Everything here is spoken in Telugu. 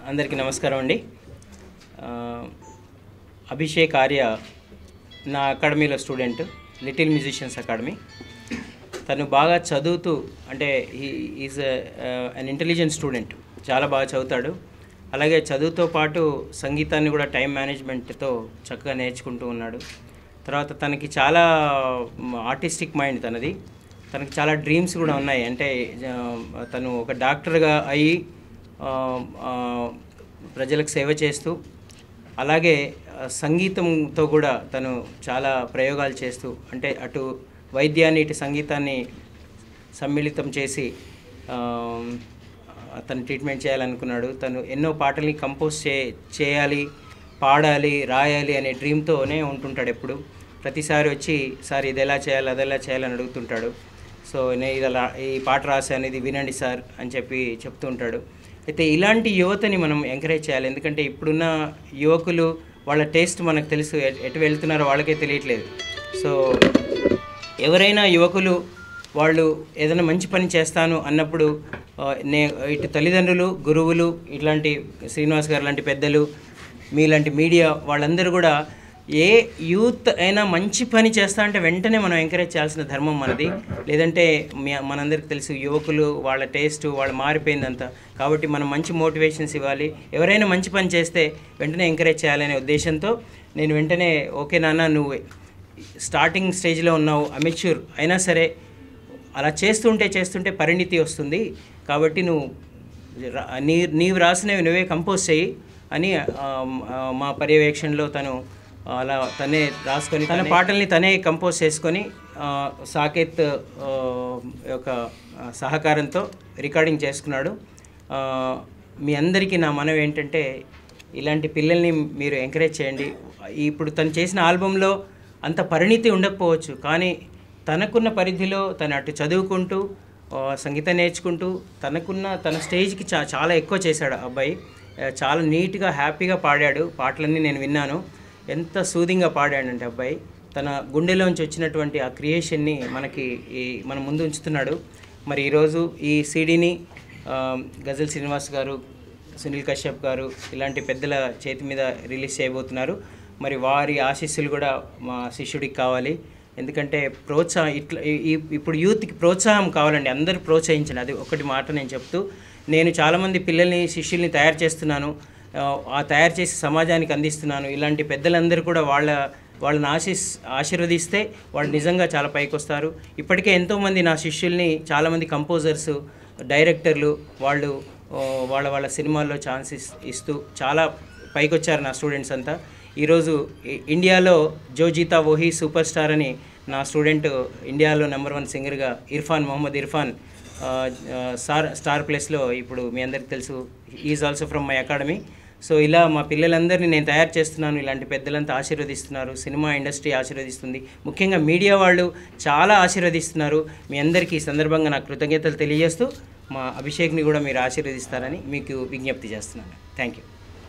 అందరికీ నమస్కారం అండి. అభిషేక్ ఆర్య నా అకాడమీలో స్టూడెంట్, లిటిల్ మ్యూజిషియన్స్ అకాడమీ. తను బాగా చదువుతూ, అంటే ఈజ్ అన్ ఇంటెలిజెంట్ స్టూడెంట్, చాలా బాగా చదువుతాడు. అలాగే చదువుతో పాటు సంగీతాన్ని కూడా టైం మేనేజ్మెంట్తో చక్కగా నేర్చుకుంటూ ఉన్నాడు. తర్వాత తనకి చాలా ఆర్టిస్టిక్ మైండ్ తనది. తనకి చాలా డ్రీమ్స్ కూడా ఉన్నాయి. అంటే తను ఒక డాక్టర్గా అయ్యి ప్రజలకు సేవ చేస్తూ, అలాగే సంగీతంతో కూడా తను చాలా ప్రయోగాలు చేస్తూ, అంటే అటు వైద్యాన్ని ఇటు సంగీతాన్ని సమ్మిళితం చేసి తను ట్రీట్మెంట్ చేయాలనుకున్నాడు. తను ఎన్నో పాటల్ని కంపోజ్ చేయాలి, పాడాలి, రాయాలి అనే డ్రీమ్తోనే ఉంటుంటాడు. ఎప్పుడు ప్రతిసారి వచ్చి సార్ ఇది ఎలా చేయాలి, అది ఎలా చేయాలని అడుగుతుంటాడు. సో నేను ఇది ఈ పాట రాశాను, ఇది వినండి సార్ అని చెప్తూ ఉంటాడు. అయితే ఇలాంటి యువతని మనం ఎంకరేజ్ చేయాలి. ఎందుకంటే ఇప్పుడున్న యువకులు వాళ్ళ టేస్ట్ మనకు తెలుసు, ఎటు వెళ్తున్నారో వాళ్ళకే తెలియట్లేదు. సో ఎవరైనా యువకులు వాళ్ళు ఏదైనా మంచి పని చేస్తాను అన్నప్పుడు ఇటు తల్లిదండ్రులు, గురువులు, ఇట్లాంటి శ్రీనివాస్ గారు లాంటి పెద్దలు, మీలాంటి మీడియా వాళ్ళందరూ కూడా ఏ యూత్ అయినా మంచి పని చేస్తా అంటే వెంటనే మనం ఎంకరేజ్ చేయాల్సిన ధర్మం మనది. లేదంటే మనందరికీ తెలుసు యువకులు వాళ్ళ టేస్ట్ వాళ్ళు మారిపోయిందంతా. కాబట్టి మనం మంచి మోటివేషన్స్ ఇవ్వాలి. ఎవరైనా మంచి పని చేస్తే వెంటనే ఎంకరేజ్ చేయాలనే ఉద్దేశంతో నేను వెంటనే ఓకే నాన్న, నువ్వు స్టార్టింగ్ స్టేజ్లో ఉన్నావు, అమెచ్యూర్ అయినా సరే అలా చేస్తుంటే పరిణితి వస్తుంది. కాబట్టి నీవు రాసినవి నువ్వే కంపోజ్ చేయి అని మా పర్యవేక్షణలో తను అలా తనే రాసుకొని తన పాటల్ని తనే కంపోజ్ చేసుకొని సాకేత్ యొక్క సహకారంతో రికార్డింగ్ చేసుకున్నాడు. మీ అందరికీ నా మనవి ఏంటంటే ఇలాంటి పిల్లల్ని మీరు ఎంకరేజ్ చేయండి. ఇప్పుడు తను చేసిన ఆల్బంలో అంత పరిణితి ఉండకపోవచ్చు, కానీ తనకున్న పరిధిలో తను అటు చదువుకుంటూ సంగీతం నేర్చుకుంటూ తన స్టేజ్కి చాలా ఎక్కువ చేశాడు. అబ్బాయి చాలా నీట్గా హ్యాపీగా పాడాడు. పాటలన్నీ నేను విన్నాను. ఎంత సూదింగ్గా పాడాడంటే అబ్బాయి తన గుండెలోంచి వచ్చినటువంటి ఆ క్రియేషన్ని మన ముందు ఉంచుతున్నాడు. మరి ఈరోజు ఈ సీడీని గజల్ శ్రీనివాస్ గారు, సునీల్ కశ్యప్ గారు ఇలాంటి పెద్దల చేతి మీద రిలీజ్ చేయబోతున్నారు. మరి వారి ఆశీస్సులు కూడా మా శిష్యుడికి కావాలి. ఎందుకంటే ఇప్పుడు యూత్కి ప్రోత్సాహం కావాలండి. అందరూ ప్రోత్సహించండి. అది ఒకటి మాట నేను చెప్తూ, నేను చాలామంది పిల్లల్ని, శిష్యుల్ని తయారు చేస్తున్నాను, తయారు చేసి సమాజానికి అందిస్తున్నాను. ఇలాంటి పెద్దలందరూ కూడా వాళ్ళని ఆశీర్వదిస్తే వాళ్ళు నిజంగా చాలా పైకి వస్తారు. ఇప్పటికే ఎంతోమంది నా శిష్యుల్ని, చాలామంది కంపోజర్స్, డైరెక్టర్లు వాళ్ళు వాళ్ళ సినిమాల్లో ఛాన్సెస్ ఇస్తూ చాలా పైకి వచ్చారు నా స్టూడెంట్స్ అంతా. ఈరోజు ఇండియాలో జో జీతా వోహీ సూపర్ స్టార్ అని నా స్టూడెంట్, ఇండియాలో #1 సింగర్గా మొహమ్మద్ ఇర్ఫాన్ స్టార్ ప్లేస్లో ఇప్పుడు మీ అందరికీ తెలుసు, is also from my academy. So ఇలా మా పిల్లలందరినీ నేను తయారు చేస్తున్నాను. ఇలాంటి పెద్దలంతా ఆశీర్వదిస్తున్నారు, సినిమా ఇండస్ట్రీ ఆశీర్వదిస్తుంది, ముఖ్యంగా మీడియా వాళ్ళు చాలా ఆశీర్వదిస్తున్నారు. మీ అందరికీ ఈ సందర్భంగా నా కృతజ్ఞతలు తెలియజేస్తూ మా అభిషేక్ని కూడా మీరు ఆశీర్వదిస్తారని మీకు విజ్ఞప్తి చేస్తున్నాను. Thank you.